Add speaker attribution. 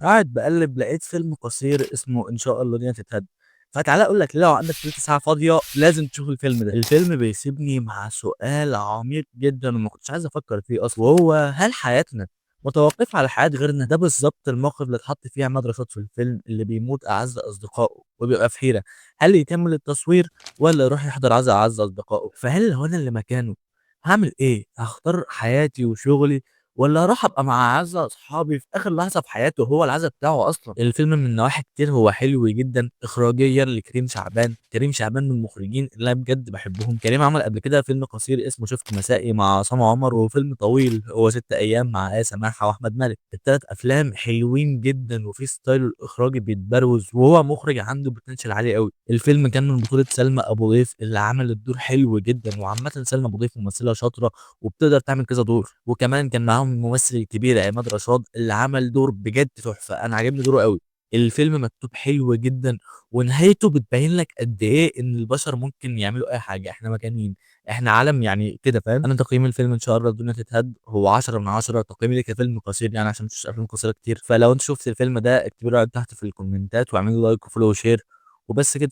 Speaker 1: قاعد باقلِّب لقيت فيلم قصير اسمه إن شاء الله الدنيا تتهد، فتعالَ أقول لك لو عندك تِلت ساعة فاضية لازم تشوف الفيلم ده. الفيلم بيسيبني مع سؤال عميق جدًا وما كنتش عايز أفكّر فيه أصلًا، وهو هل حياتنا متوقّفة على حياة غيرنا؟ ده بالضبط الموقف اللي اتحط فيه عماد رشاد في الفيلم، اللي بيموت أعز أصدقائه وبيبقى في حيرة، هل يكمّل التصوير والّا يروح يحضر عزا أعز أصدقائه؟ فهل لو أنا اللي مكانه هاعمل إيه؟ هاختار حياتي وشغلي والّا هاروح أبقى مع أعز أصحابي في آخر لحظة في حياته، هو العزا بتاعه أصلًا. الفيلم من نواحي كتير هو حلو جدًا إخراجيًا لكريم شعبان، كريم شعبان من المخرجين اللي أنا بجد باحبهم. كريم عمل قبل كده فيلم قصير اسمه شُفت مسائي مع عصام عمر، وفيلم طويل هو 6 أيام مع آية سماحة وأحمد مالك. ال3 أفلام حلوين جدًا وفي ستايله الإخراجي بيتبروز، وهو مخرج عنده potential عالي أوي. الفيلم كان من بطولة سلمى أبو ضيف اللي عملت دور حلو جدًا، وعامةً سلمى أبو ضيف ممثلة شاطرة وبتقدر تعمل كذا دور، وكمان كان معاهم الممثل الكبير عماد رشاد اللي عمل دور بجد تحفة، أنا عاجبني دوره أوي. الفيلم مكتوب حلو جدًا، ونهايته بتبين لك قد إيه إن البشر ممكن يعملوا أي حاجة، إحنا مكانين، إحنا عالم يعني كده فاهم؟ أنا تقييم الفيلم إن شاء الله الدنيا تتهد هو 10/10 تقييمي ليه كفيلم قصير يعني عشان ما شفتش أفلام قصيرة كتير، فلو أنت شُفت الفيلم ده اكتب لي رأيك تحت في الكومنتات واعمل لي لايك وfollow وshare وبس كده.